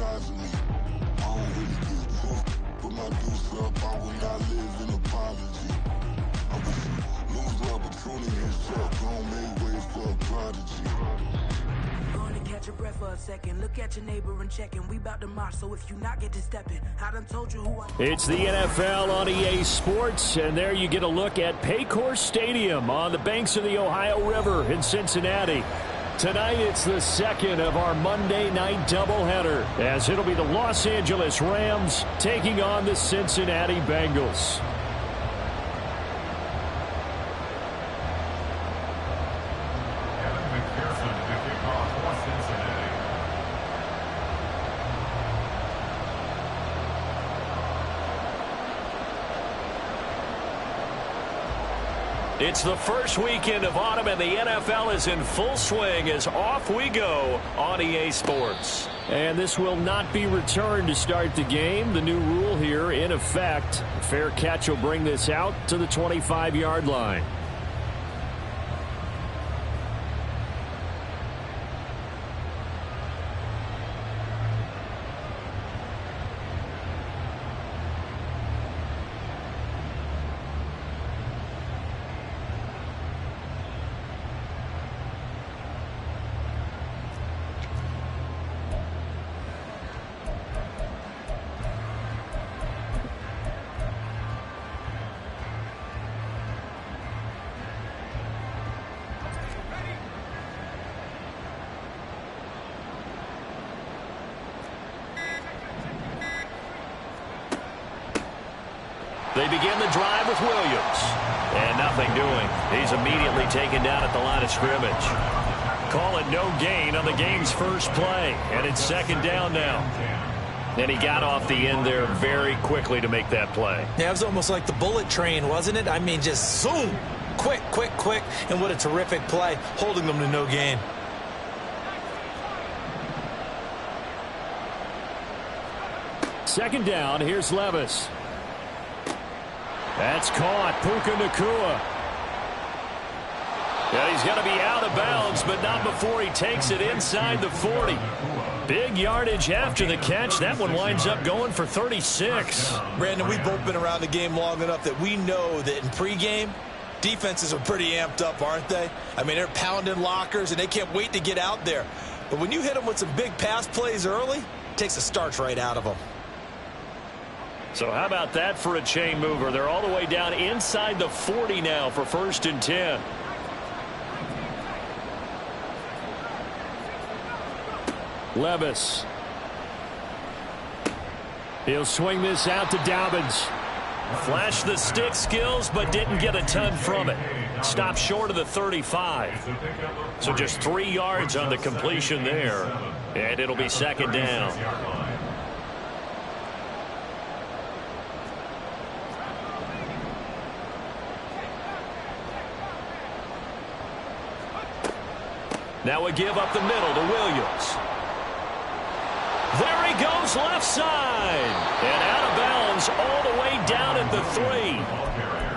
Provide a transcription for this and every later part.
advisory. I don't really give a fuck. Put my deuce up, I will not live in apology. I wish you lose the opportunity and suck. Don't make way for a prodigy. Gonna catch your breath for a second. Look at your neighbor and check in. We bout to march, so if you not get to stepping, I done told you who I. It's the NFL on EA Sports, and there you get a look at Paycor Stadium on the banks of the Ohio River in Cincinnati. Tonight, it's the second of our Monday night doubleheader, as it'll be the Los Angeles Rams taking on the Cincinnati Bengals. It's the first weekend of autumn, and the NFL is in full swing as off we go on EA Sports. And this will not be returned to start the game. The new rule here in effect. A fair catch will bring this out to the 25-yard line. They begin the drive with Williams. And nothing doing. He's immediately taken down at the line of scrimmage. Call it no gain on the game's first play. And it's second down now. And he got off the end there very quickly to make that play. Yeah, it was almost like the bullet train, wasn't it? I mean, just zoom. Quick, quick, quick. And what a terrific play, holding them to no gain. Second down, here's Levis. That's caught. Puka Nacua. Yeah, he's going to be out of bounds, but not before he takes it inside the 40. Big yardage after the catch. That one winds up going for 36. Brandon, we've both been around the game long enough that we know that in pregame, defenses are pretty amped up, aren't they? I mean, they're pounding lockers, and they can't wait to get out there. But when you hit them with some big pass plays early, it takes the starch right out of them. So how about that for a chain mover? They're all the way down inside the 40 now for 1st and 10. Levis. He'll swing this out to Dobbins. Flashed the stick skills, but didn't get a ton from it. Stopped short of the 35. So just 3 yards on the completion there. And it'll be second down. Now we give up the middle to Williams. There he goes left side. And out of bounds all the way down at the 3.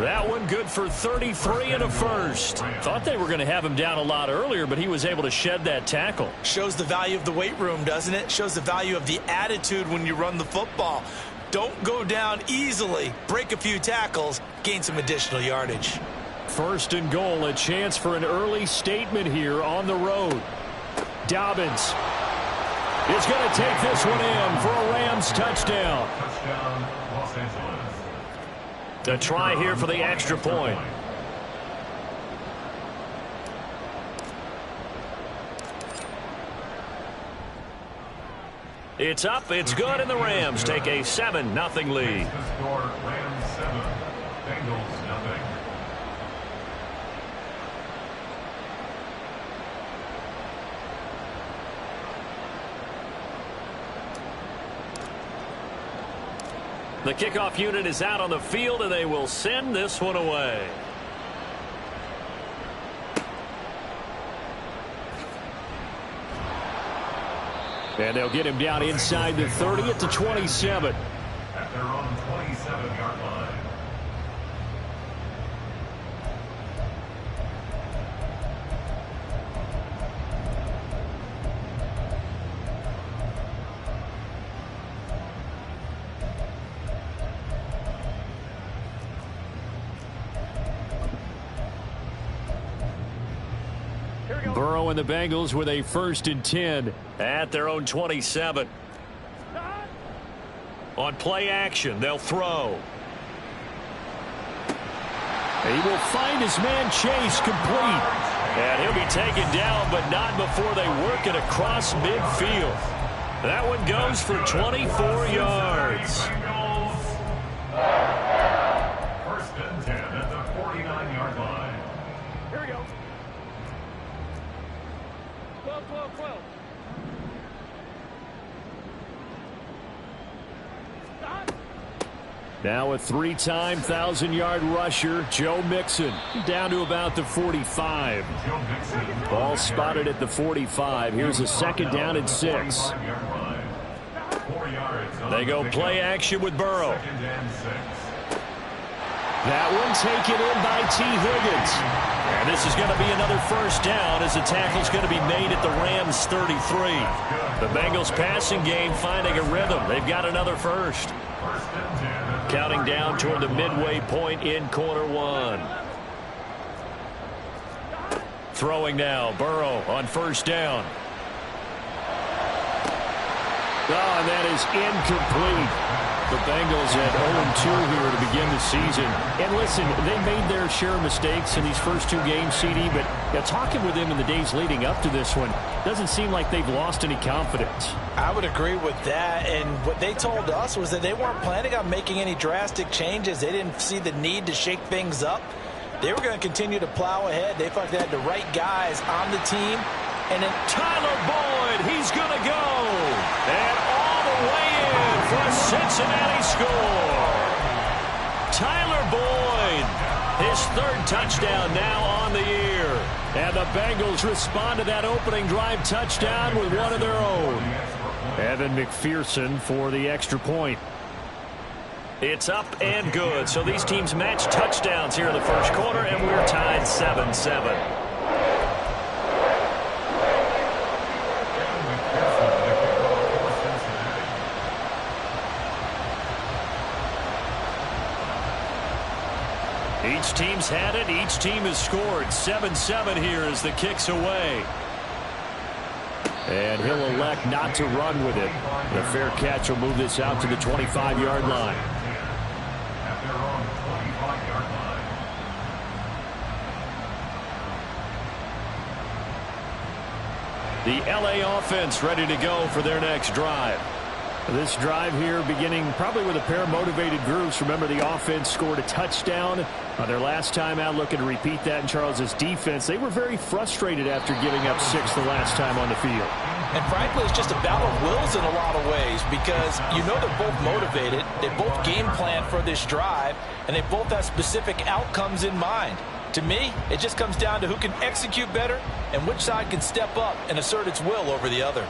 That one good for 33 and a first. Thought they were going to have him down a lot earlier, but he was able to shed that tackle. Shows the value of the weight room, doesn't it? Shows the value of the attitude when you run the football. Don't go down easily. Break a few tackles. Gain some additional yardage. 1st and goal, a chance for an early statement here on the road. Dobbins is going to take this one in for a Rams touchdown. Los Angeles. A try here for the extra point. It's up, it's good, and the Rams take a 7-0 lead. The score, Rams 7, Bengals nothing. The kickoff unit is out on the field, and they will send this one away. And they'll get him down inside the 30 at the 27. At their own 27-yard line. throw, and the Bengals with a 1st and 10 at their own 27. On play action, they'll throw. He will find his man Chase complete. And he'll be taken down, but not before they work it across midfield. That one goes for 24 yards. 1st and 10 at the 49-yard line. Here we go. 12. Now a 3-time 1,000-yard rusher, Joe Mixon, down to about the 45. Ball spotted at the 45. Here's a 2nd down and 6. They go play action with Burrow. That one taken in by T. Higgins. And this is going to be another 1st down as the tackle's going to be made at the Rams' 33. The Bengals passing game finding a rhythm. They've got another 1st. Counting down toward the midway point in quarter 1. Throwing now, Burrow on 1st down. Oh, and that is incomplete. The Bengals had 0-2 here to begin the season. And listen, they made their share of mistakes in these first 2 games, CD, but talking with them in the days leading up to this one, doesn't seem like they've lost any confidence. I would agree with that, and what they told us was that they weren't planning on making any drastic changes. They didn't see the need to shake things up. They were going to continue to plow ahead. They felt they had the right guys on the team. And then Tyler Boyd, he's going to go. And all the way in for a Cincinnati score. Tyler Boyd, his 3rd touchdown now on the year. And the Bengals respond to that opening drive touchdown with one of their own. Evan McPherson for the extra point. It's up and good. So these teams match touchdowns here in the 1st quarter, and we're tied 7-7. Each team's had it. Each team has scored. 7-7 here as the kick's away. And he'll elect not to run with it. The fair catch will move this out to the 25-yard line. At their own 25-yard line. The LA offense ready to go for their next drive. This drive here beginning probably with a pair of motivated groups. Remember, the offense scored a touchdown on their last time out, looking to repeat that in Charles's defense. They were very frustrated after giving up 6 the last time on the field. And frankly, it's just a battle of wills in a lot of ways because you know they're both motivated. They both game plan for this drive, and they both have specific outcomes in mind. To me, it just comes down to who can execute better and which side can step up and assert its will over the other.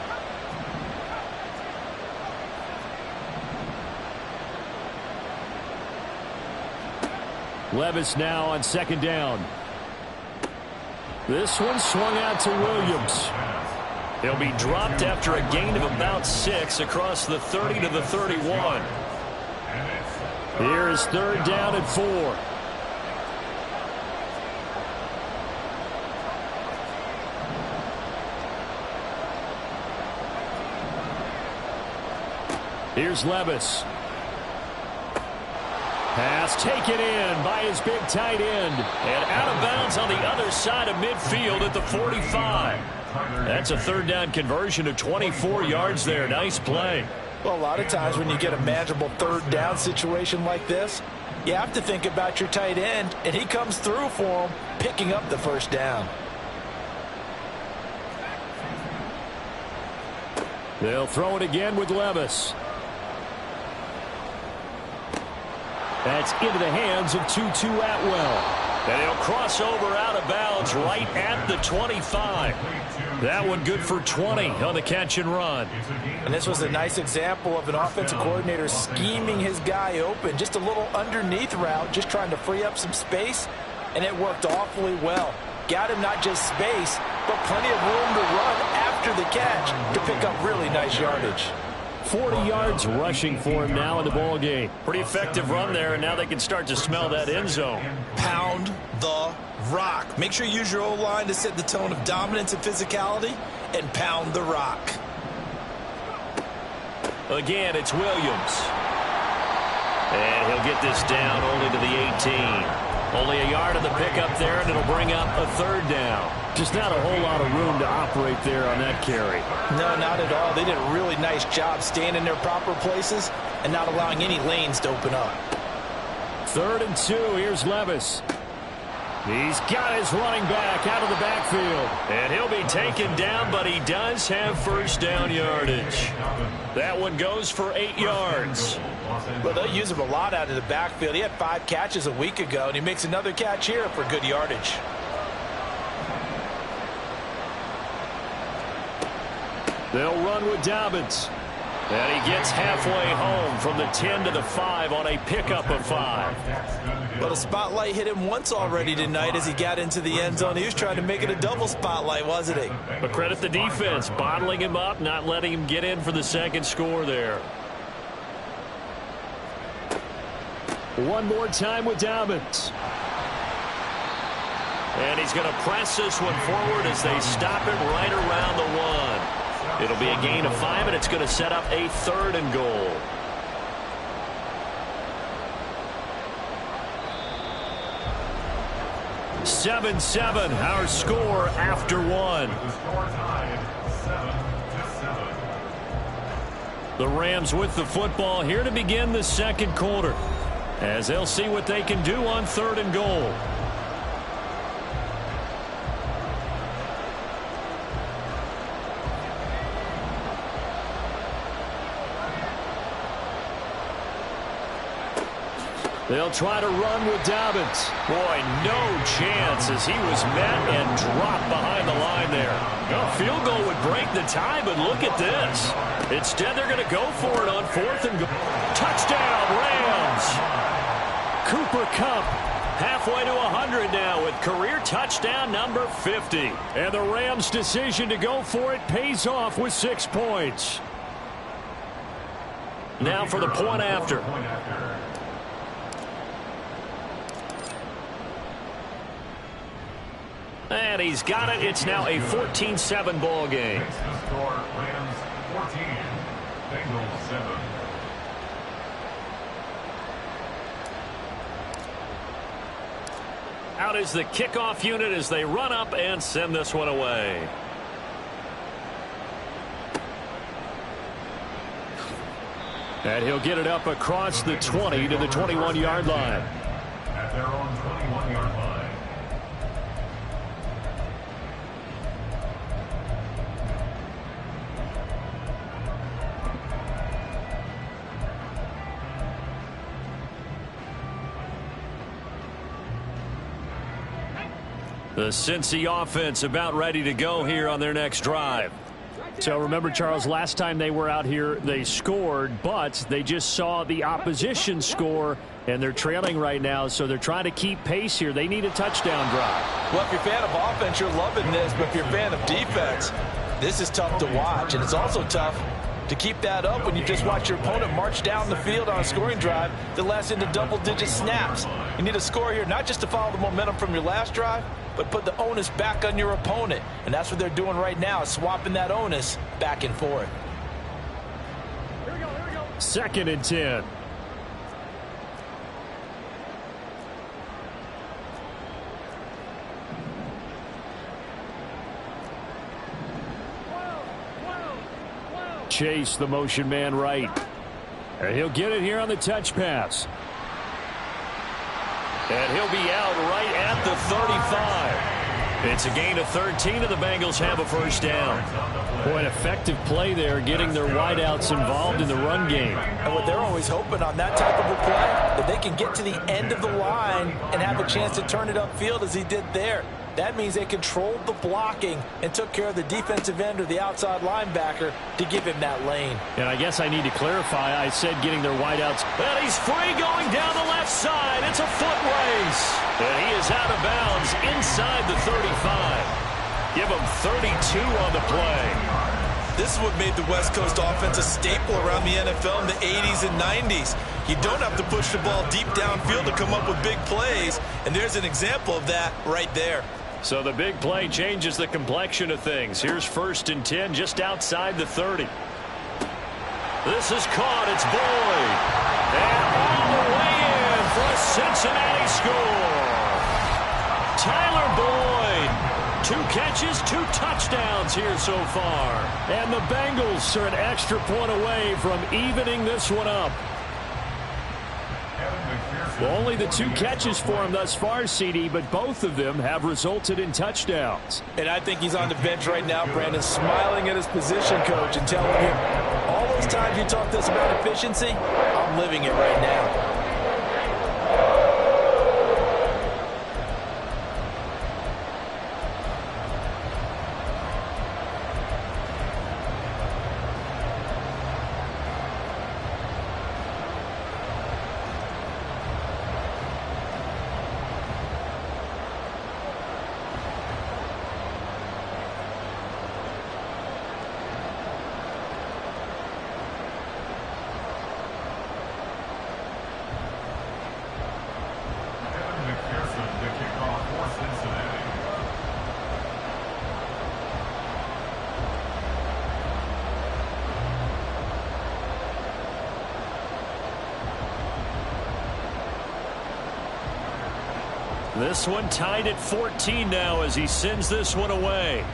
Levis now on 2nd down. This one swung out to Williams. He'll be dropped after a gain of about 6 across the 30 to the 31. Here is 3rd down and 4. Here's Levis. Pass taken in by his big tight end. And out of bounds on the other side of midfield at the 45. That's a 3rd down conversion of 24 yards there. Nice play. Well, a lot of times when you get a manageable 3rd down situation like this, you have to think about your tight end, and he comes through for him, picking up the 1st down. They'll throw it again with Levis. That's into the hands of Tutu Atwell. And he'll cross over out of bounds right at the 25. That one good for 20 on the catch and run. And this was a nice example of an offensive coordinator scheming his guy open. Just a little underneath route, just trying to free up some space. And it worked awfully well. Got him not just space, but plenty of room to run after the catch to pick up really nice yardage. 40 yards rushing for him now in the ball game. Pretty effective run there, and now they can start to smell that end zone. Pound the rock. Make sure you use your O-line to set the tone of dominance and physicality, and pound the rock. Again, it's Williams. And he'll get this down only to the 18. Only a yard of the pickup there, and it'll bring up a third down. Just not a whole lot of room to operate there on that carry. No, not at all. They did a really nice job staying in their proper places and not allowing any lanes to open up. 3rd and 2. Here's Levis. He's got his running back out of the backfield. And he'll be taken down, but he does have first down yardage. That one goes for 8 yards. Well, they'll use him a lot out of the backfield. He had 5 catches a week ago, and he makes another catch here for good yardage. They'll run with Dobbins. And he gets halfway home from the 10 to the 5 on a pickup of 5. Well, the spotlight hit him once already tonight as he got into the end zone. He was trying to make it a double spotlight, wasn't he? But credit the defense, bottling him up, not letting him get in for the second score there. One more time with Dobbins. And he's going to press this one forward as they stop it right around the 1. It'll be a gain of 5, and it's going to set up a 3rd and goal. (7-7) our score after 1. The Rams with the football here to begin the second quarter, as they'll see what they can do on 3rd and goal. They'll try to run with Dobbins. Boy, no chance as he was met and dropped behind the line there. A field goal would break the tie, but look at this. Instead, they're going to go for it on 4th and goal. Touchdown, Rams! Cooper Kupp halfway to 100 now with career touchdown number 50. And the Rams' decision to go for it pays off with 6 points. Now for the point after. And he's got it. It's now a 14-7 ball game. Rams 14, Bengals 7. Out is the kickoff unit as they run up and send this one away. And he'll get it up across the 20 to the 21-yard line. At their own 21-yard line. The Cincy offense about ready to go here on their next drive. So remember, Charles, last time they were out here, they scored, but they just saw the opposition score, and they're trailing right now, so they're trying to keep pace here. They need a touchdown drive. Well, if you're a fan of offense, you're loving this, but if you're a fan of defense, this is tough to watch, and it's also tough to keep that up when you just watch your opponent march down the field on a scoring drive that lasts into double-digit snaps. You need a score here, not just to follow the momentum from your last drive, but put the onus back on your opponent. And that's what they're doing right now, swapping that onus back and forth. Here we go. 2nd and 10. Chase, the motion man right. And he'll get it here on the touch pass. And he'll be out right at the 35. It's a gain of 13, and the Bengals have a first down. Boy, an effective play there, getting their wideouts involved in the run game. And what they're always hoping on that type of a play, that they can get to the end of the line and have a chance to turn it upfield as he did there. That means they controlled the blocking and took care of the defensive end or the outside linebacker to give him that lane. And I guess I need to clarify, I said getting their wideouts. And he's free going down the left side. It's a foot race. And he is out of bounds inside the 35. Give him 32 on the play. This is what made the West Coast offense a staple around the NFL in the 80s and 90s. You don't have to push the ball deep downfield to come up with big plays, and there's an example of that right there. So the big play changes the complexion of things. Here's 1st and 10 just outside the 30. This is caught. It's Boyd. And all the way in for a Cincinnati score. Tyler Boyd. 2 catches, 2 touchdowns here so far. And the Bengals are an extra point away from evening this one up. Well, only the 2 catches for him thus far, CD, but both of them have resulted in touchdowns. And I think he's on the bench right now, Brandon, smiling at his position coach and telling him, all those times you talk to us about efficiency, I'm living it right now. This one tied at 14 now as he sends this one away.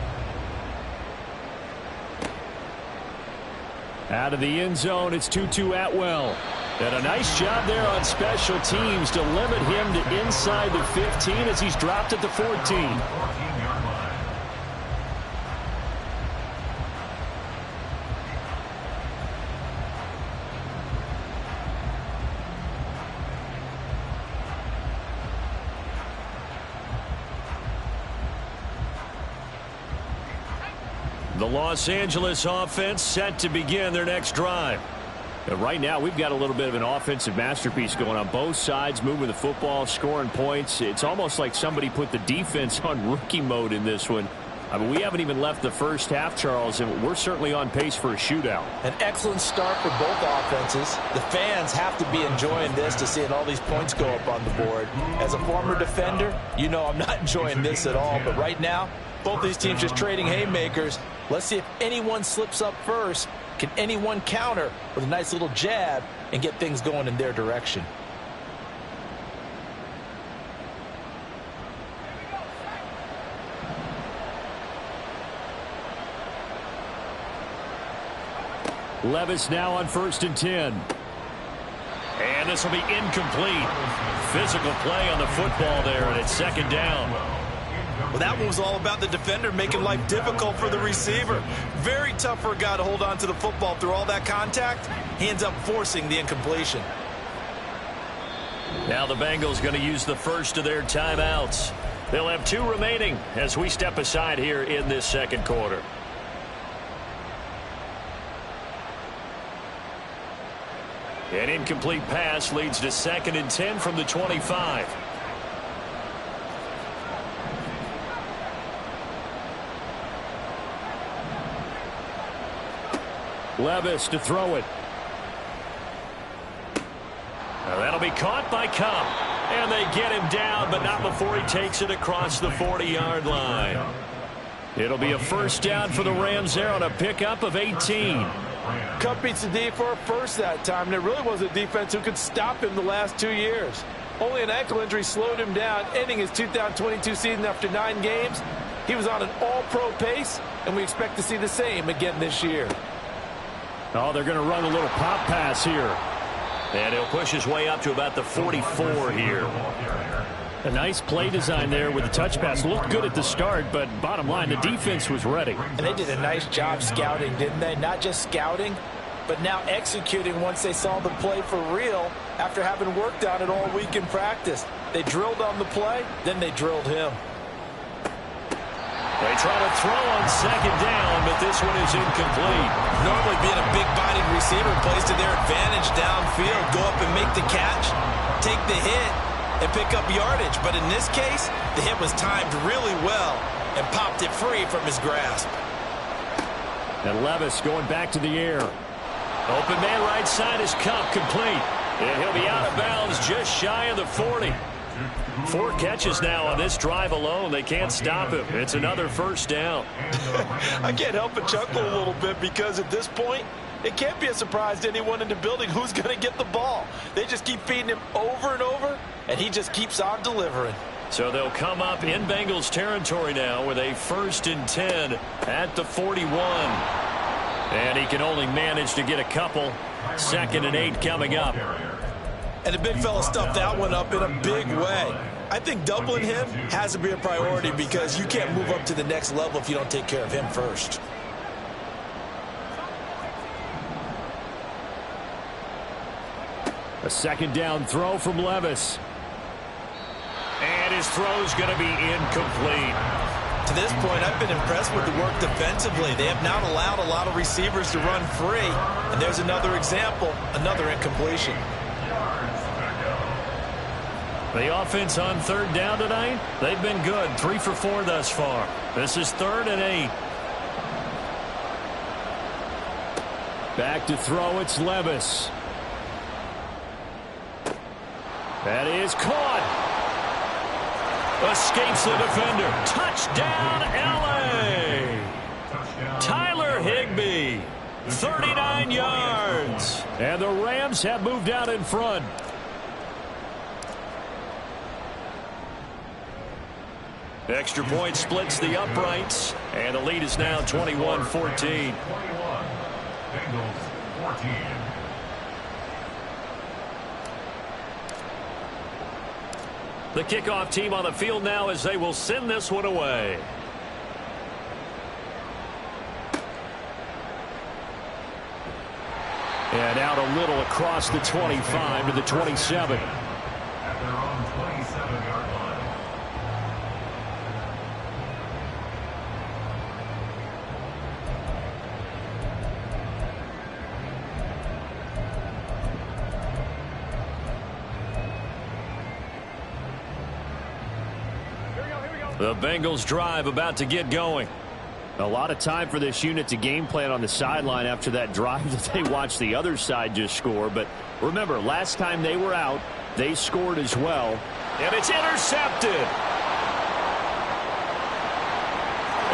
Out of the end zone, it's Tutu Atwell. And a nice job there on special teams to limit him to inside the 15 as he's dropped at the 14. The Los Angeles offense set to begin their next drive. And right now, we've got a little bit of an offensive masterpiece going on both sides, moving the football, scoring points. It's almost like somebody put the defense on rookie mode in this one. I mean, we haven't even left the first half, Charles, and we're certainly on pace for a shootout. An excellent start for both offenses. The fans have to be enjoying this to see all these points go up on the board. As a former defender, you know I'm not enjoying this at all. But right now, both these teams just trading haymakers. Let's see if anyone slips up first. Can anyone counter with a nice little jab and get things going in their direction? Levis now on 1st and 10. And this will be incomplete. Physical play on the football there, and it's 2nd down. Well, that one was all about the defender making life difficult for the receiver. Very tough for a guy to hold on to the football through all that contact. He ends up forcing the incompletion. Now the Bengals going to use the first of their timeouts. They'll have 2 remaining as we step aside here in this 2nd quarter. An incomplete pass leads to 2nd and 10 from the 25. Levis to throw it. Now that'll be caught by Cup. And they get him down, but not before he takes it across the 40-yard line. It'll be a 1st down for the Rams there on a pickup of 18. Cup beats the D for a first that time, and it really was a defense who could stop him the last 2 years. Only an ankle injury slowed him down, ending his 2022 season after 9 games. He was on an all-pro pace, and we expect to see the same again this year. Oh, they're going to run a little pop pass here. And he'll push his way up to about the 44 here. A nice play design there with the touch pass. Looked good at the start, but bottom line, the defense was ready. And they did a nice job scouting, didn't they? Not just scouting, but now executing once they saw the play for real after having worked on it all week in practice. They drilled on the play, then they drilled him. They try to throw on 2nd down, but this one is incomplete. Normally being a big-bodied receiver plays to their advantage downfield. Go up and make the catch, take the hit, and pick up yardage. But in this case, the hit was timed really well and popped it free from his grasp. And Levis going back to the air. Open man right side is Cup, complete. And he'll be out of bounds just shy of the 40. 4 catches now on this drive alone. They can't stop him. It's another first down. I can't help but chuckle a little bit because at this point, it can't be a surprise to anyone in the building who's going to get the ball. They just keep feeding him over and over, and he just keeps on delivering. So they'll come up in Bengals territory now with a 1st and 10 at the 41. And he can only manage to get a couple. 2nd and 8 coming up. And the big fella stuffed that one up in a big way. I think doubling him has to be a priority because you can't move up to the next level if you don't take care of him first. A 2nd down throw from Levis. And his throw's going to be incomplete. To this point, I've been impressed with the work defensively. They have not allowed a lot of receivers to run free. And there's another example, another incompletion. The offense on 3rd down tonight, they've been good. 3 for 4 thus far. This is 3rd and 8. Back to throw, it's Levis. That is caught. Escapes the defender. Touchdown, L.A. Tyler Higbee, 39 yards. And the Rams have moved out in front. Extra point splits the uprights, and the lead is now 21-14. 21. Bengals 14. The kickoff team on the field now as they will send this one away. And out a little across the 25 to the 27. At their own 27-yard line. The Bengals drive about to get going. A lot of time for this unit to game plan on the sideline after that drive that they watched the other side just score. But remember, last time they were out, they scored as well. And it's intercepted.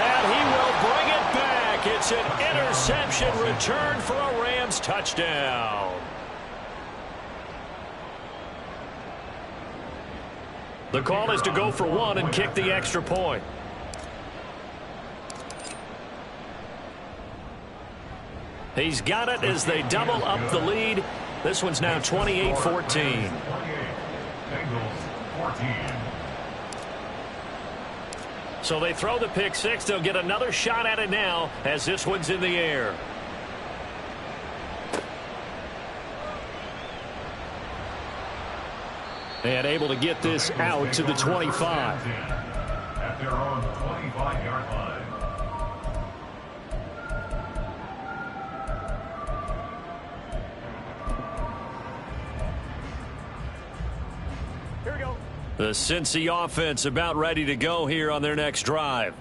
And he will bring it back. It's an interception return for a Rams touchdown. The call is to go for 1 and kick the extra point. He's got it as they double up the lead. This one's now 28-14. 28. Bengals 14. So they throw the pick 6. They'll get another shot at it now as this one's in the air. And able to get this out to the 25. At their own 25-yard line. The Cincy offense about ready to go here on their next drive.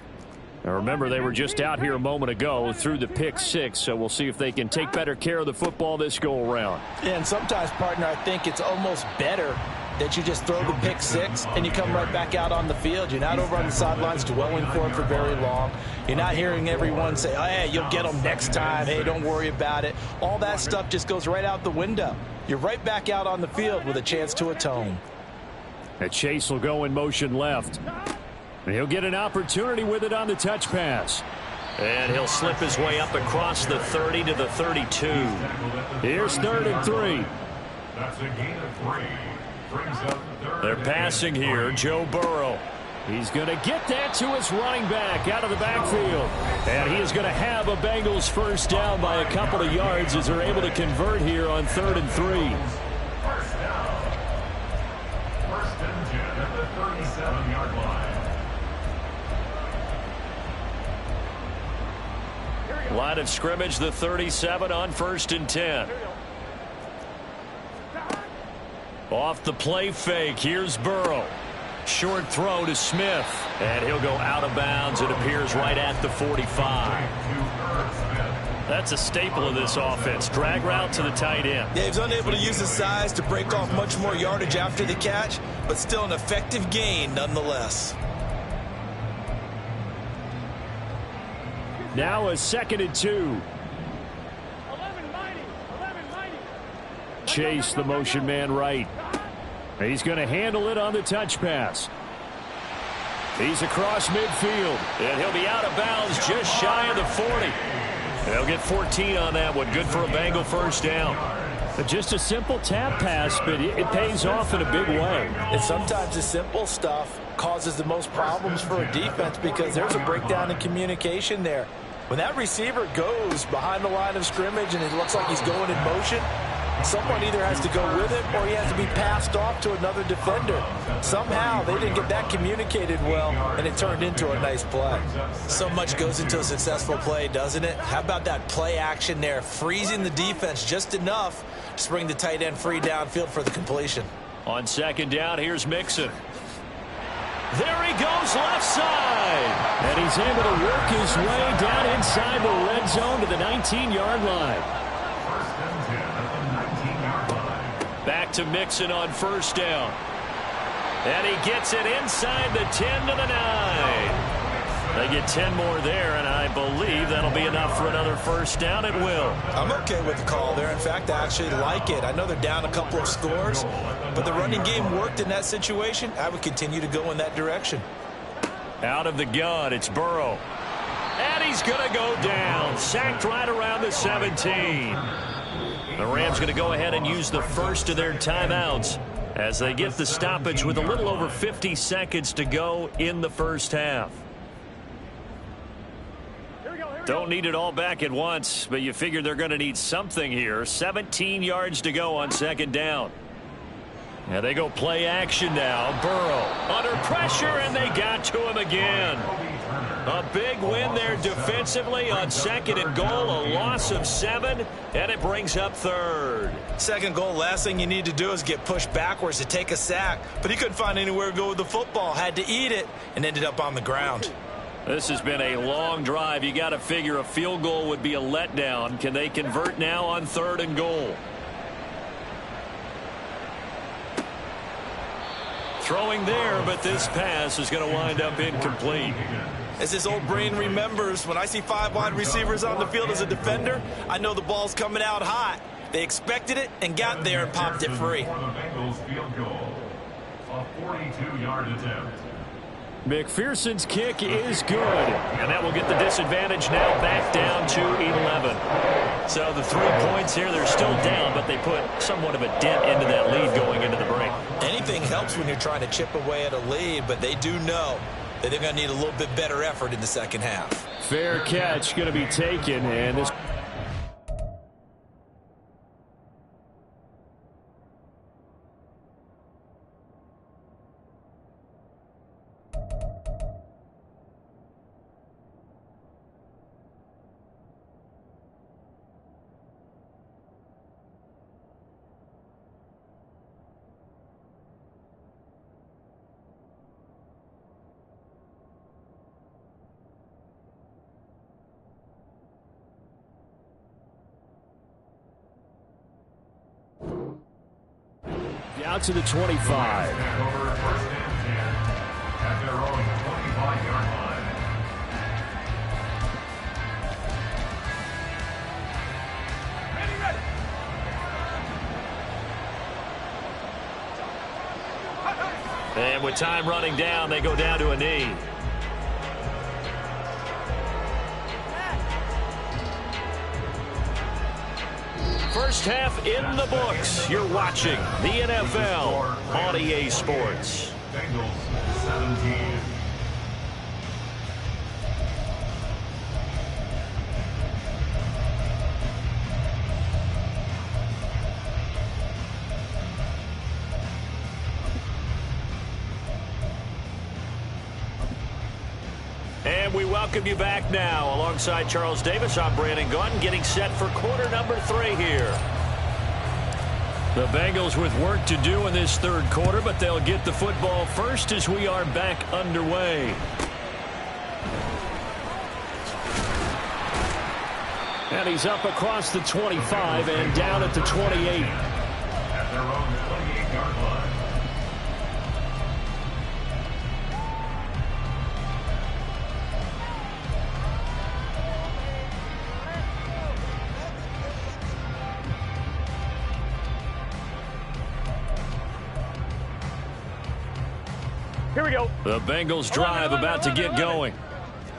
Now remember, they were just out here a moment ago through the pick 6, so we'll see if they can take better care of the football this go around. And sometimes, partner, I think it's almost better that you just throw the pick 6 and you come right back out on the field. You're not over on the sidelines dwelling for it for very long. You're not hearing everyone say, oh, hey, you'll get them next time. Hey, don't worry about it. All that stuff just goes right out the window. You're right back out on the field with a chance to atone. And Chase will go in motion left. And he'll get an opportunity with it on the touch pass. And he'll slip his way up across the 30 to the 32. Here's 3rd and 3. That's a gain of 3. Brings up 3rd. They're passing here. Joe Burrow. He's going to get that to his running back out of the backfield. And he is going to have a Bengals first down by a couple of yards as they're able to convert here on 3rd and 3. First down. 1st and 10 at the 37-yard line. Line of scrimmage, the 37 on 1st and 10. Off the play fake, here's Burrow. Short throw to Smith. And he'll go out of bounds. It appears right at the 45. To Smith. That's a staple of this offense. Drag route to the tight end. Yeah, he was unable to use his size to break off much more yardage after the catch, but still an effective gain nonetheless. Now a 2nd and 2. Chase the motion man right. He's going to handle it on the touch pass. He's across midfield, and he'll be out of bounds just shy of the 40. They'll get 14 on that one. Good for a Bengal first down. Just a simple tap pass, but it pays off in a big way. And sometimes the simple stuff causes the most problems for a defense because there's a breakdown in communication there. When that receiver goes behind the line of scrimmage and it looks like he's going in motion, someone either has to go with him or he has to be passed off to another defender. Somehow they didn't get that communicated well, and it turned into a nice play. So much goes into a successful play, doesn't it? How about that play action there, freezing the defense just enough to bring the tight end free downfield for the completion. On 2nd down, here's Mixon. There he goes left side. And he's able to work his way down inside the red zone to the 19-yard line. Back to Mixon on 1st down. And he gets it inside the 10 to the 9. They get 10 more there, and I believe that'll be enough for another 1st down. It will. I'm okay with the call there. In fact, I actually like it. I know they're down a couple of scores, but the running game worked in that situation. I would continue to go in that direction. Out of the gun, it's Burrow. And he's going to go down. Sacked right around the 17. The Rams going to go ahead and use the first of their timeouts as they get the stoppage with a little over 50 seconds to go in the first half. Don't need it all back at once, but you figure they're going to need something here. 17 yards to go on 2nd down. And they go play action now. Burrow under pressure, and they got to him again. A big win there defensively on 2nd and goal. A loss of 7, and it brings up 3rd. 2nd goal, last thing you need to do is get pushed backwards to take a sack. But he couldn't find anywhere to go with the football. Had to eat it and ended up on the ground. This has been a long drive. You got to figure a field goal would be a letdown. Can they convert now on 3rd and goal? Throwing there, but this pass is going to wind up incomplete. As his old brain remembers, when I see 5 wide receivers on the field as a defender, I know the ball's coming out hot. They expected it and got there and popped it free. For the Bengals field goal, a 42-yard attempt. McPherson's kick is good, and that will get the disadvantage now back down to 11. So the 3 points here, they're still down, but they put somewhat of a dent into that lead going into the break. Anything helps when you're trying to chip away at a lead, but they do know that they're going to need a little bit better effort in the second half. Fair catch going to be taken, and this... Out to the 25. Over 1st and 10 at their own 25-yard line. And with time running down, they go down to a knee. First half in the books. You're watching the NFL on EA Sports. Bengals 17. And we welcome you back now. Alongside Charles Davis, I'm Brandon Gunn, getting set for quarter number 3 here. The Bengals with work to do in this 3rd quarter, but they'll get the football first as we are back underway. And he's up across the 25 and down at the 28. At their own 28-yard line. Here we go. The Bengals drive about to get going.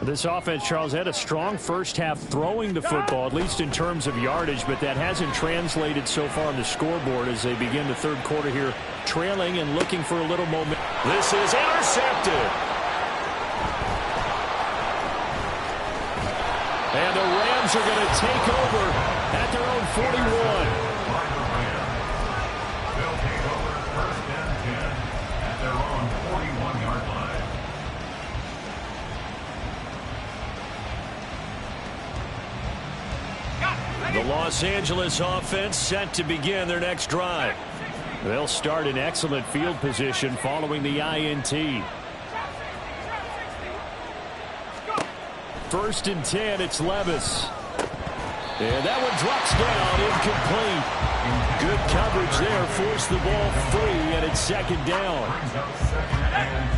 This offense, Charles, had a strong first half throwing the football, at least in terms of yardage, but that hasn't translated so far on the scoreboard as they begin the third quarter here, trailing and looking for a little moment. This is intercepted. And the Rams are going to take over at their own 41. They'll take over first and 10 at their own 41-yard line. The Los Angeles offense set to begin their next drive. They'll start in excellent field position following the INT. First and 10, it's Levis. And that one drops down, incomplete. Good coverage there, forced the ball free, and it's second down. Brings up second and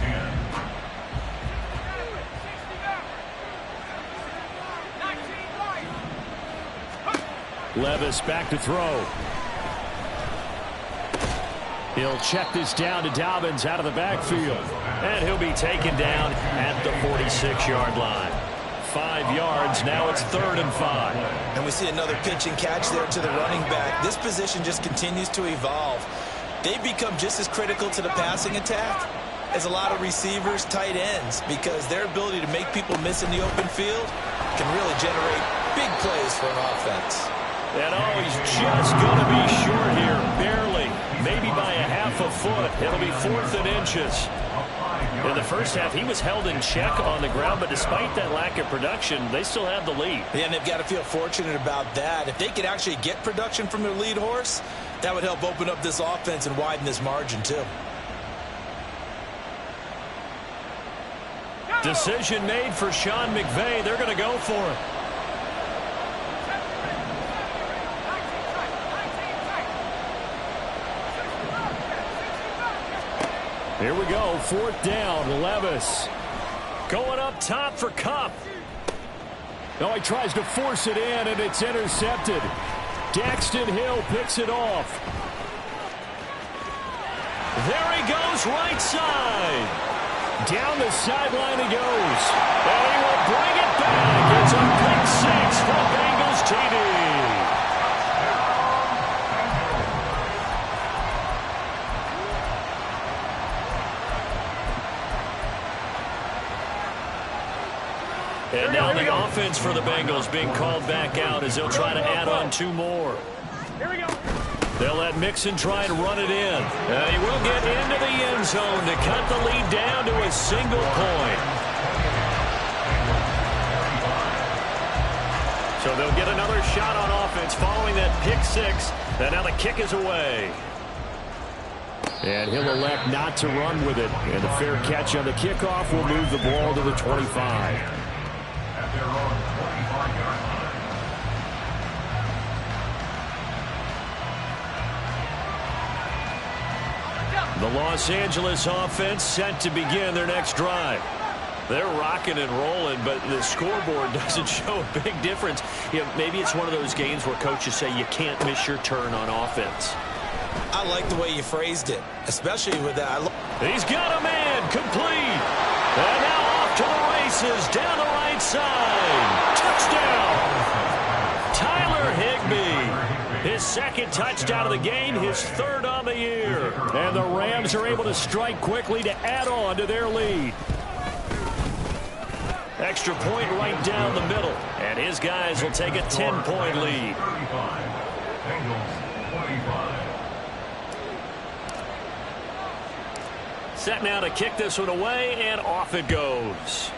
10. Levis back to throw. He'll check this down to Dobbins out of the backfield. And he'll be taken down at the 46-yard line. 5 yards, now it's 3rd and 5. And we see another pitch and catch there to the running back. This position just continues to evolve. They've become just as critical to the passing attack as a lot of receivers, tight ends, because their ability to make people miss in the open field can really generate big plays for an offense. And oh, he's just going to be short here, barely, maybe by a half a foot. It'll be 4th and inches. In the first half, he was held in check on the ground, but despite that lack of production, they still have the lead. Yeah, and they've got to feel fortunate about that. If they could actually get production from their lead horse, that would help open up this offense and widen this margin, too. Decision made for Sean McVay. They're going to go for it. Here we go, 4th down, Levis. Going up top for Kupp. No, he tries to force it in, and it's intercepted. Daxton Hill picks it off. There he goes, right side. Down the sideline he goes. And he will bring it back. It's a pick 6 for Bengals TD. And now the offense for the Bengals being called back out as they'll try to add on 2 more. Here we go. They'll let Mixon try and run it in. And he will get into the end zone to cut the lead down to a single point. So they'll get another shot on offense following that pick 6. And now the kick is away. And he'll elect not to run with it. And a fair catch on the kickoff will move the ball to the 25. At their own 25-yard line. The Los Angeles offense set to begin their next drive. They're rocking and rolling, but the scoreboard doesn't show a big difference. You know, maybe it's one of those games where coaches say you can't miss your turn on offense. I like the way you phrased it, especially with that. He's got a man, complete. And now off to the races, down the right side. Touchdown. Tyler Higbee. His 2nd touchdown of the game, his 3rd on the year. And the Rams are able to strike quickly to add on to their lead. Extra point right down the middle. And his guys will take a 10-point lead. 35. Bengals 25. Set now to kick this one away, and off it goes.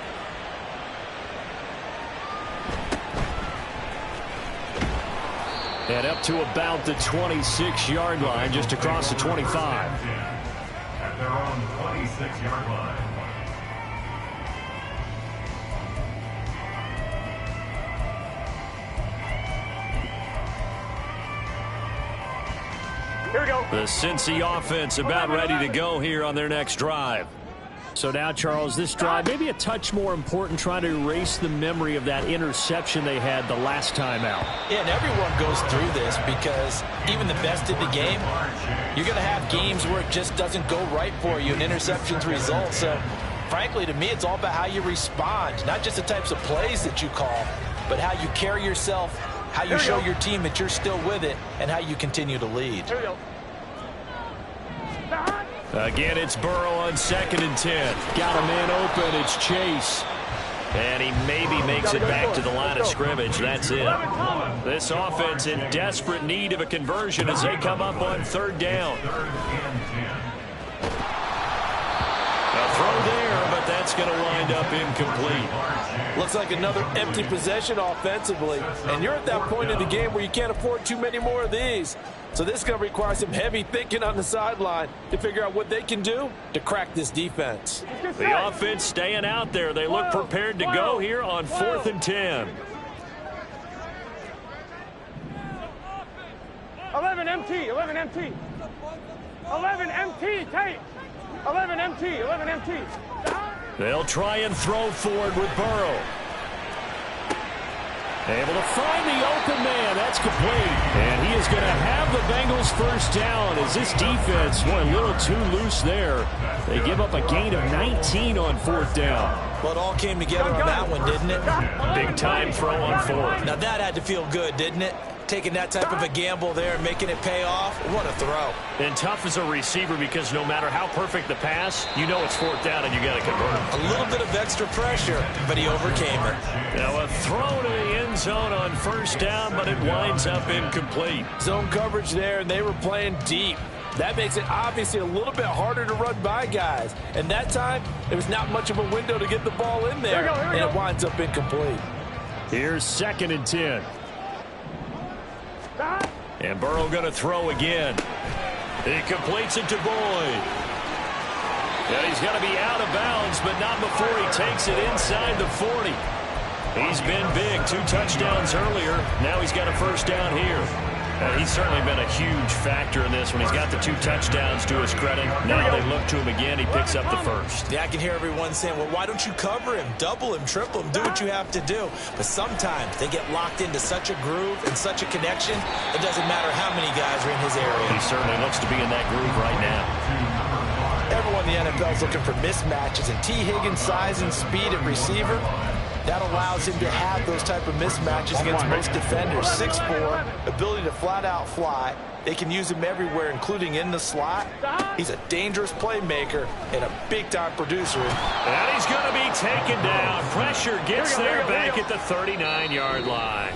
And up to about the 26-yard line, just across the 25. At their own 26-yard line. Here we go. The Cincy offense about ready to go here on their next drive. So now, Charles, this drive maybe a touch more important, trying to erase the memory of that interception they had the last time out. Yeah, and everyone goes through this because even the best in the game, you're going to have games where it just doesn't go right for you and interceptions result. So, frankly, to me, it's all about how you respond, not just the types of plays that you call, but how you carry yourself, how you show your team that you're still with it, and how you continue to lead. Here we go. Again, it's Burrow on 2nd and 10. Got a man open. It's Chase. And he maybe makes it back to the line of scrimmage. That's it. This offense in desperate need of a conversion as they come up on 3rd down. A throw there, but that's going to wind up incomplete. Looks like another empty possession offensively. And you're at that point in the game where you can't afford too many more of these. So this is going to require some heavy thinking on the sideline to figure out what they can do to crack this defense. The offense staying out there. They look prepared to go here on 4th and 10. 11 MT, 11 MT. 11 MT, tape. 11 MT, 11 MT. They'll try and throw forward with Burrow. Able to find the open man. That's complete. And he is going to have the Bengals first down as this defense went a little too loose there. They give up a gain of 19 on 4th down. Well, it all came together on that one, didn't it? Big time throw on 4th. Now that had to feel good, didn't it? Taking that type of a gamble there and making it pay off. What a throw. And tough as a receiver because no matter how perfect the pass, you know it's 4th down and you got to convert it. A little bit of extra pressure, but he overcame it. Now a throw to the end zone on 1st down, but it winds up incomplete. Zone coverage there, and they were playing deep. That makes it obviously a little bit harder to run by guys. And that time, there was not much of a window to get the ball in there, and it winds up incomplete. Here's 2nd and 10. And Burrow going to throw again. He completes it to Boyd. And he's going to be out of bounds, but not before he takes it inside the 40. He's been big. 2 touchdowns earlier. Now he's got a first down here. He's certainly been a huge factor in this when he's got the 2 touchdowns to his credit. Now they look to him again. He picks up the first. Yeah, I can hear everyone saying, well, why don't you cover him, double him, triple him, do what you have to do. But sometimes they get locked into such a groove and such a connection, it doesn't matter how many guys are in his area. He certainly looks to be in that groove right now. Everyone in the NFL is looking for mismatches, and T. Higgins' size and speed at receiver, that allows him to have those type of mismatches against most defenders. 6'4", ability to flat-out fly. They can use him everywhere, including in the slot. He's a dangerous playmaker and a big-time producer. And he's going to be taken down. Pressure gets there back at the 39-yard line.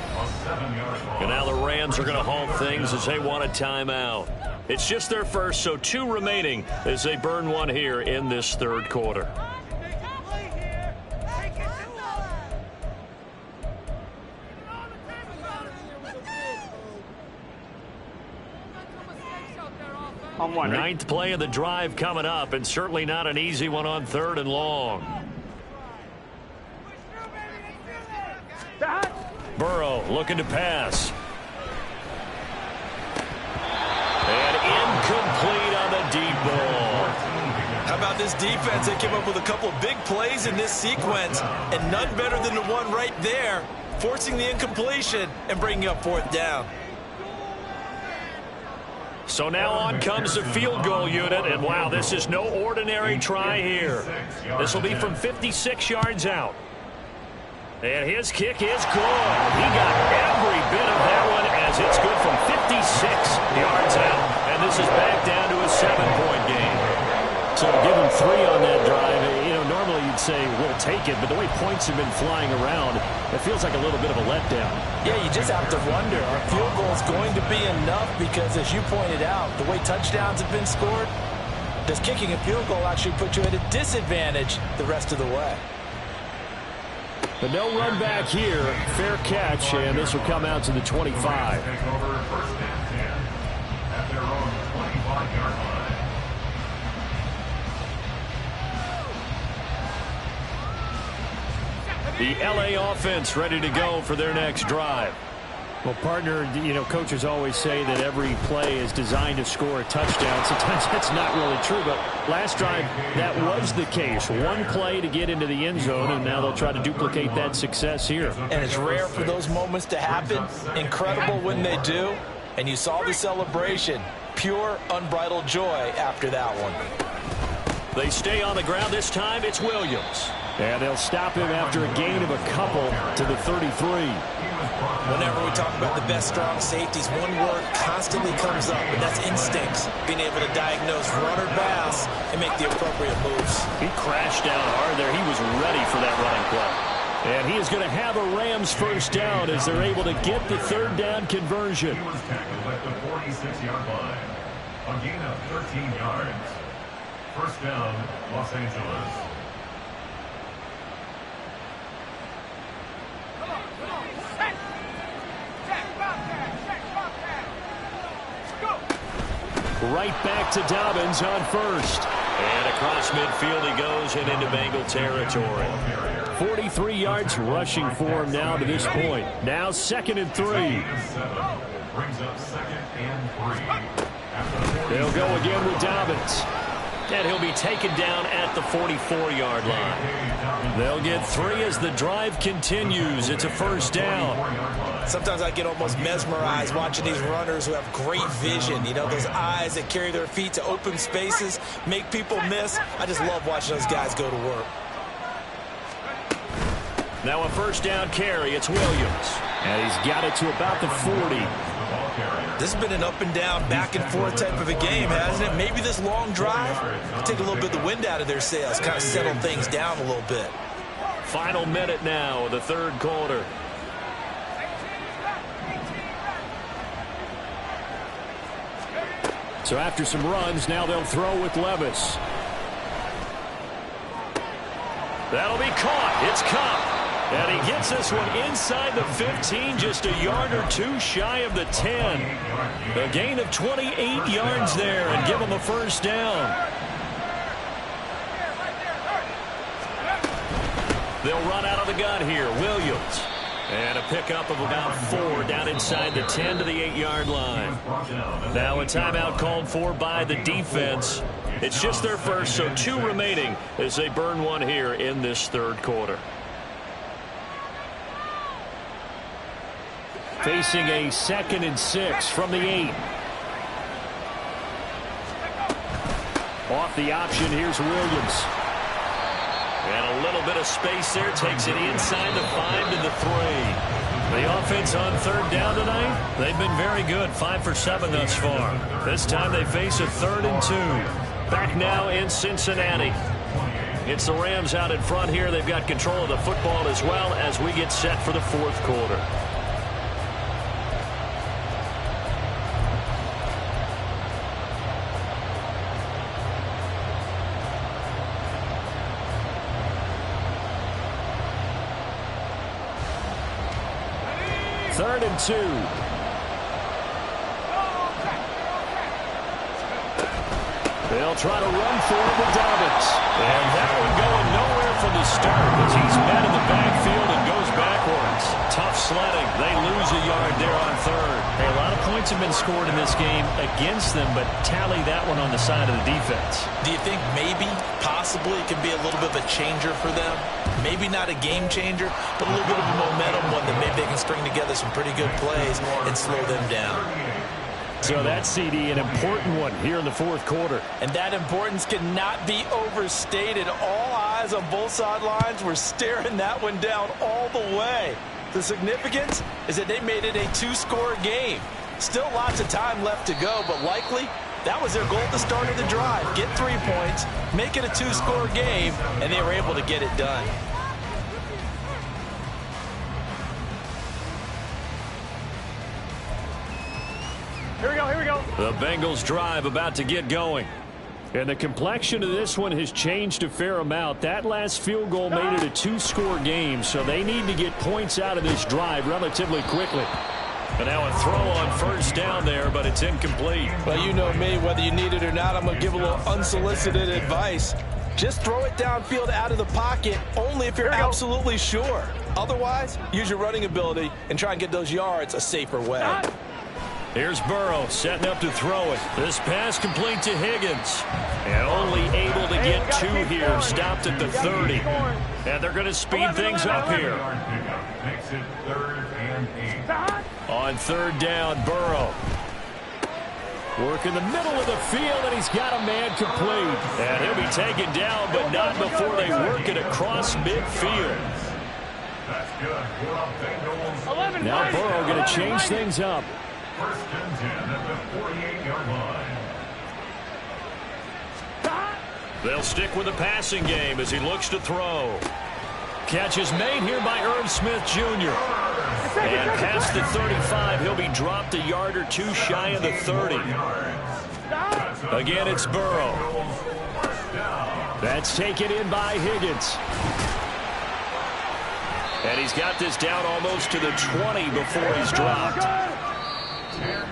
And now the Rams are going to halt things as they want a timeout. It's just their first, so 2 remaining as they burn one here in this 3rd quarter. Ninth play of the drive coming up, and certainly not an easy one on 3rd and long. Burrow looking to pass. And incomplete on the deep ball. How about this defense? They came up with a couple of big plays in this sequence, and none better than the one right there, forcing the incompletion and bringing up 4th down. So now on comes the field goal unit, and wow, this is no ordinary try here. This will be from 56 yards out. And his kick is good. He got every bit of that one as it's good from 56 yards out. And this is back down to a 7-point game. So to give him 3 on that drive, you know, normally you'd say we'll take it, but the way points have been flying around, it feels like a little bit of a letdown. Yeah, you just have to wonder, are field goals going to be enough? Because as you pointed out, the way touchdowns have been scored, does kicking a field goal actually put you at a disadvantage the rest of the way? But no run back here. Fair catch, and this will come out to the 25. Take over 1st and 10 at their own 25-yard line. The LA offense ready to go for their next drive. Well, partner, you know, coaches always say that every play is designed to score a touchdown. Sometimes that's not really true, but last drive, that was the case. One play to get into the end zone, and now they'll try to duplicate that success here. And it's rare for those moments to happen. Incredible when they do. And you saw the celebration. Pure, unbridled joy after that one. They stay on the ground this time. It's Williams. And they'll stop him after a gain of a couple to the 33. Whenever we talk about the best strong safeties, one word constantly comes up, and that's instincts. Being able to diagnose run or pass and make the appropriate moves. He crashed down hard there. He was ready for that running play. And he is going to have a Rams first down as they're able to get the third down conversion. He was tackled at the 46-yard line. A gain of 13 yards. First down, Los Angeles. Right back to Dobbins on first. And across midfield he goes and into Bengal territory. 43 yards rushing for him now to this point. Now 2nd and 3. Brings up 2nd and 3. They'll go again with Dobbins. And he'll be taken down at the 44-yard line. They'll get 3 as the drive continues. It's a first down. Sometimes I get almost mesmerized watching these runners who have great vision. You know, those eyes that carry their feet to open spaces, make people miss. I just love watching those guys go to work. Now a first down carry. It's Williams. And he's got it to about the 40. This has been an up and down, back and forth type of a game, hasn't it? Maybe this long drive will take a little bit of the wind out of their sails, kind of settle things down a little bit. Final minute now of the third quarter. So after some runs, now they'll throw with Levis. That'll be caught. It's Cup. And he gets this one inside the 15, just a yard or two shy of the 10. A gain of 28 yards there and give him a first down. They'll run out of the gun here. Williams. And a pickup of about 4 down inside the 10 to the 8-yard line. Now a timeout called for by the defense. It's just their first, so 2 remaining as they burn one here in this third quarter. Facing a 2nd and 6 from the 8. Off the option, here's Williams. And a little bit of space there, takes it inside the 5 to the 3. The offense on third down tonight, they've been very good, 5 for 7 thus far. This time they face a 3rd and 2. Back now in Cincinnati. It's the Rams out in front here. They've got control of the football as well as we get set for the fourth quarter. Third and 2. They'll try to run for it with Dobbins. And that one going nowhere from the start as he's met in the backfield and goes backwards. Tough sledding. They lose a yard there on third. Hey, a lot of points have been scored in this game against them, but tally that one on the side of the defense. Do you think maybe, possibly, it can be a little bit of a changer for them? Maybe not a game changer, but a little bit of a momentum one that maybe they can string together some pretty good plays and slow them down. So that's, CD, an important one here in the fourth quarter. And that importance cannot be overstated. All eyes on both sidelines were staring that one down all the way. The significance is that they made it a 2-score game. Still lots of time left to go, but likely that was their goal at the start of the drive. Get 3 points, make it a 2-score game, and they were able to get it done. Here we go. The Bengals drive about to get going. And the complexion of this one has changed a fair amount. That last field goal made it a 2-score game, so they need to get points out of this drive relatively quickly. And now a throw on first down there, but it's incomplete. Well, you know me, whether you need it or not, I'm going to give a little unsolicited advice. Just throw it downfield out of the pocket only if you're absolutely sure. Otherwise, use your running ability and try and get those yards a safer way. Here's Burrow setting up to throw it. This pass complete to Higgins. And only able to get 2 here. Stopped at the 30. And they're going to speed things up here. Makes it 3rd and 8. On 3rd down, Burrow. Work in the middle of the field, and he's got a man complete. And he'll be taken down, but not before they work it across midfield. That's good. Bengals. Now Burrow going to change things up. 1st and 10 at the 48-yard line. They'll stick with the passing game as he looks to throw. Catch is made here by Irv Smith Jr. And past the 35, he'll be dropped a yard or 2 shy of the 30. Again, it's Burrow. That's taken in by Higgins. And he's got this down almost to the 20 before he's dropped.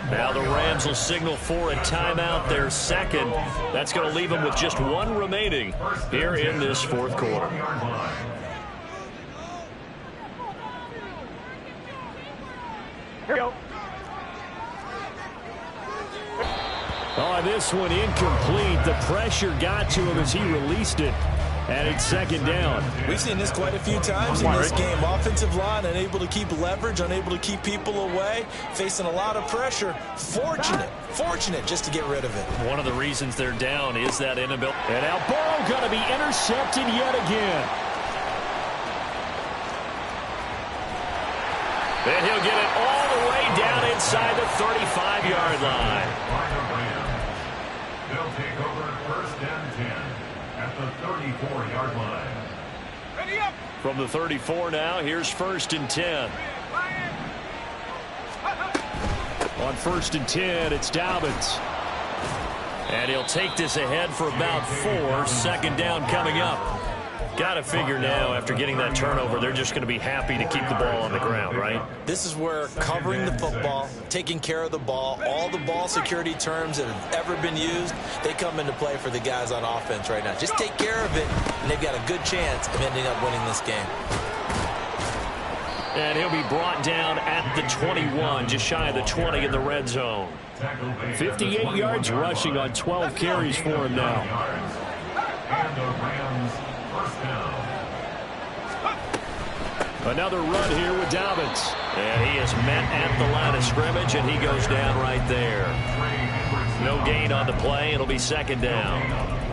Now the Rams will signal for a timeout, their 2nd. That's going to leave them with just 1 remaining here in this 4th quarter. Here we go. Oh, this one incomplete. The pressure got to him as he released it. And it's 2nd down. We've seen this quite a few times in this game. Offensive line unable to keep leverage, unable to keep people away, facing a lot of pressure. Fortunate just to get rid of it. One of the reasons they're down is that inability. And now Burrow going to be intercepted yet again. And he'll get it all the way down inside the 35-yard line. They'll take over 1st and 10 at the 34-yard line. Ready up. From the 34 now, here's 1st and 10. On 1st and 10, it's Dobbins. And he'll take this ahead for about 4. 2nd down coming up. Got to figure now, after getting that turnover, they're just going to be happy to keep the ball on the ground, right? This is where covering the football, taking care of the ball, all the ball security terms that have ever been used, they come into play for the guys on offense right now. Just take care of it, and they've got a good chance of ending up winning this game. And he'll be brought down at the 21, just shy of the 20 in the red zone. 58 yards rushing on 12 carries for him now. And the Rams first down. Another run here with Dobbins. And he is met at the line of scrimmage, and he goes down right there. No gain on the play. It'll be 2nd down.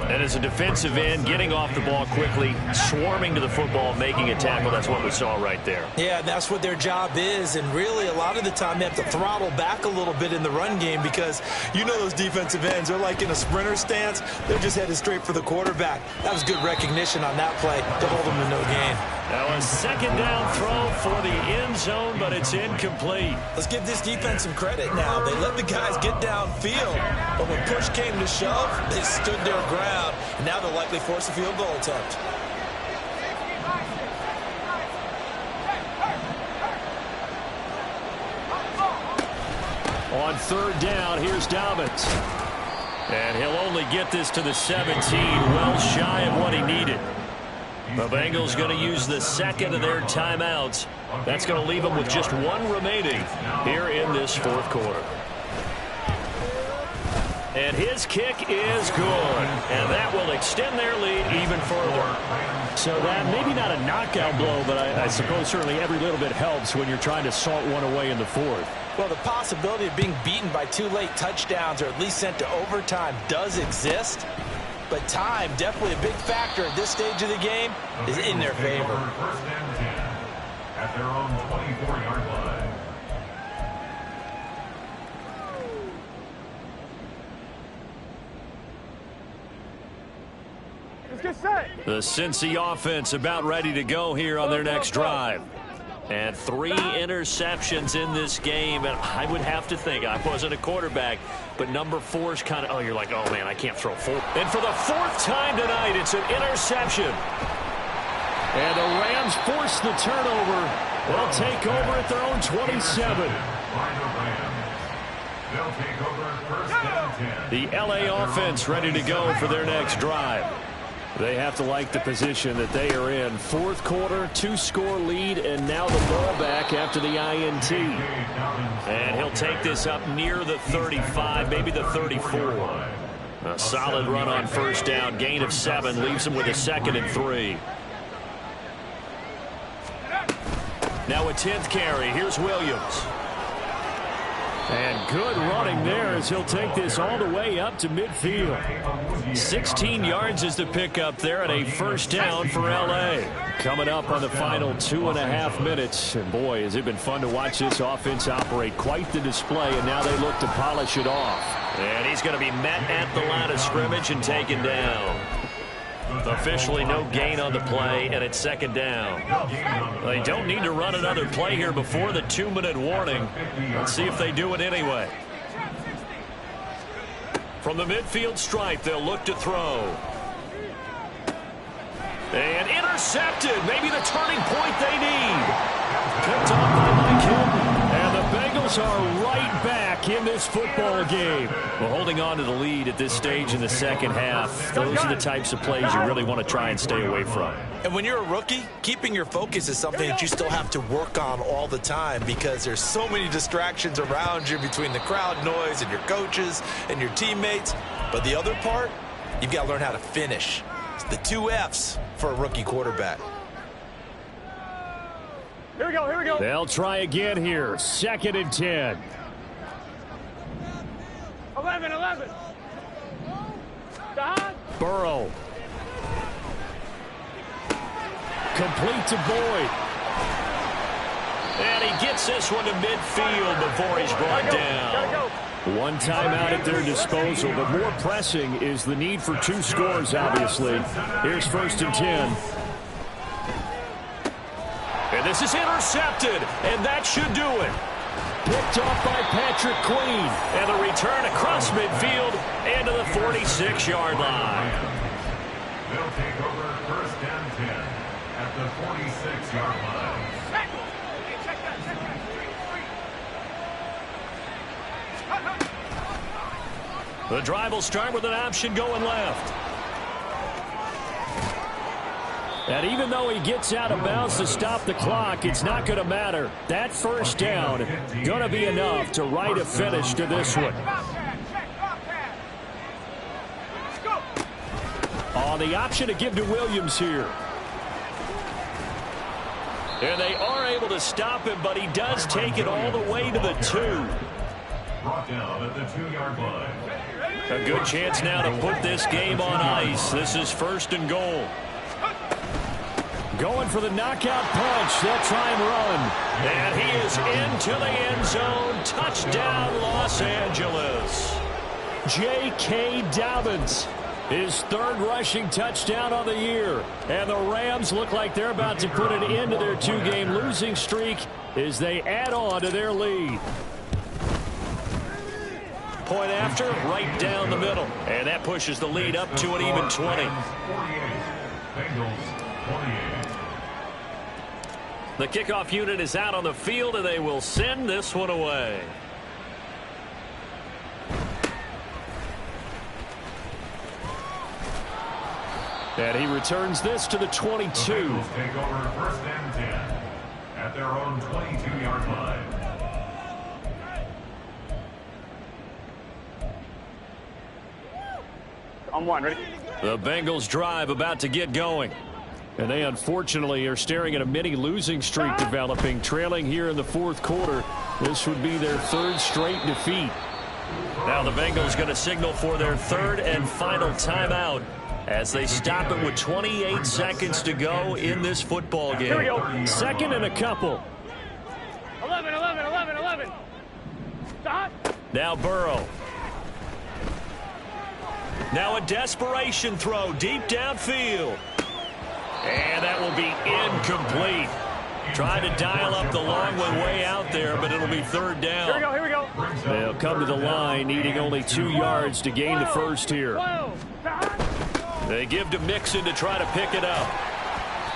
And as a defensive end, getting off the ball quickly, swarming to the football, making a tackle, that's what we saw right there. Yeah, that's what their job is, and really a lot of the time they have to throttle back a little bit in the run game because you know those defensive ends, they're like in a sprinter stance. They're just headed straight for the quarterback. That was good recognition on that play to hold them to no gain. Now a 2nd down throw for the end zone, but it's incomplete. Let's give this defense some credit now. They let the guys get downfield, but when push came to shove, they stood their ground, and now they'll likely force a field goal attempt. On 3rd down, here's Dobbins. And he'll only get this to the 17, well shy of what he needed. The Bengals going to use the 2nd of their timeouts. That's going to leave them with just 1 remaining here in this 4th quarter. And his kick is good. And that will extend their lead even further. So that maybe not a knockout blow, but I suppose certainly every little bit helps when you're trying to salt one away in the 4th. Well, the possibility of being beaten by 2 late touchdowns or at least sent to overtime does exist. But time, definitely a big factor at this stage of the game, is in their favor. 1st and 10 at their own 24-yard line. Let's get set. The Cincy offense about ready to go here on their next drive. And 3 interceptions in this game, and I would have to think, I wasn't a quarterback, but number 4 is kind of, oh, you're like, oh, man, I can't throw 4. And for the 4th time tonight, it's an interception. And the Rams force the turnover. They'll take over at their own 27. They'll take over 1st and 10. The LA offense ready to go for their next drive. They have to like the position that they are in. Fourth quarter, 2-score lead, and now the ball back after the INT. And he'll take this up near the 35, maybe the 34. A solid run on first down. Gain of 7 leaves him with a 2nd and 3. Now a 10th carry. Here's Williams. And good running there as he'll take this all the way up to midfield. 16 yards is the pickup there, and a first down for L.A. Coming up on the final 2.5 minutes. And boy, has it been fun to watch this offense operate. Quite the display, and now they look to polish it off. And he's going to be met at the line of scrimmage and taken down. Officially no gain on the play, and it's 2nd down. They don't need to run another play here before the 2-minute warning. Let's see if they do it anyway. From the midfield stripe, they'll look to throw. And intercepted. Maybe the turning point they need. Picked off by Mike Hilton. And the Bengals are right back in this football game. Well, holding on to the lead at this stage in the second half, those are the types of plays you really want to try and stay away from. And when you're a rookie, keeping your focus is something that you still have to work on all the time because there's so many distractions around you between the crowd noise and your coaches and your teammates. But the other part, you've got to learn how to finish. It's the 2 F's for a rookie quarterback. Here we go, here we go. They'll try again here. 2nd and 10. 11. Don. Burrow. Complete to Boyd. And he gets this one to midfield before he's brought down. One timeout at their disposal, but more pressing is the need for 2 scores, obviously. Here's 1st and 10. And this is intercepted, and that should do it. Picked off by Patrick Queen. And the return across midfield into the 46-yard line. They'll take over 1st and 10 at the 46-yard line. The drive will start with an option going left. And even though he gets out of bounds to stop the clock, it's not going to matter. That first down going to be enough to write a finish to this one. Oh, the option to give to Williams here. And they are able to stop him, but he does take it all the way to the 2. Brought down at the 2-yard line. A good chance now to put this game on ice. This is 1st and goal. Going for the knockout punch. They'll try and run. And he is into the end zone. Touchdown, Los Angeles. J.K. Dobbins, his 3rd rushing touchdown on the year. And the Rams look like they're about to put an end to their 2-game losing streak as they add on to their lead. Point after, right down the middle. And that pushes the lead up to an even 20. 48. Bengals 28. The kickoff unit is out on the field, and they will send this one away. And he returns this to the 22. The Bengals take over 1st and 10 at their own 22-yard line. On 1, ready? The Bengals drive about to get going. And they unfortunately are staring at a mini losing streak developing, trailing here in the 4th quarter. This would be their 3rd straight defeat. Now the Bengals going to signal for their 3rd and final timeout as they stop it with 28 seconds to go in this football game. Here we go. 2nd and a couple. 11. Stop. Now Burrow. Now a desperation throw deep downfield. And that will be incomplete. Trying to dial up the long one way out there, but it'll be 3rd down. Here we go. They'll come to the line, needing only 2 yards to gain the first here. They give to Mixon to try to pick it up.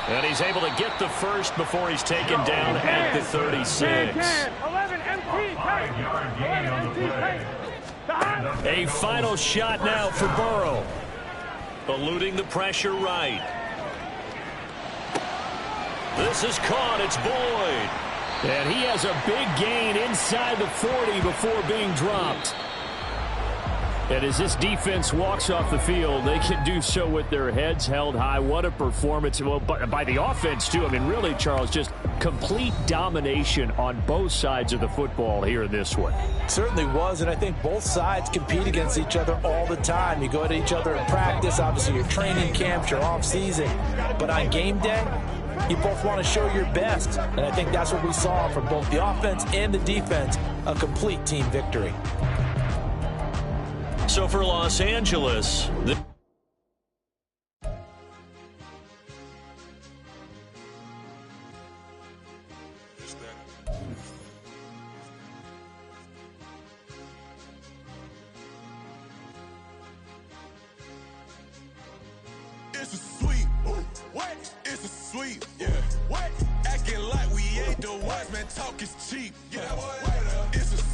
And he's able to get the first before he's taken down at the 36. 11 MT. 5-yard gain on the play. A final shot now for Burrow. Eluding the pressure right. This is caught. It's Boyd. And he has a big gain inside the 40 before being dropped. And as this defense walks off the field, they can do so with their heads held high. What a performance. Well, by the offense, too. I mean, really, Charles, just complete domination on both sides of the football here in this one. Certainly was, and I think both sides compete against each other all the time. You go at each other in practice, obviously your training camps, your off-season. But on game day, you both want to show your best. And I think that's what we saw from both the offense and the defense, a complete team victory. So for Los Angeles, It's a sweep. What? It's a sweep. Yeah. What? Acting like we ain't the ones, man. Talk is cheap. Yeah. What? It's a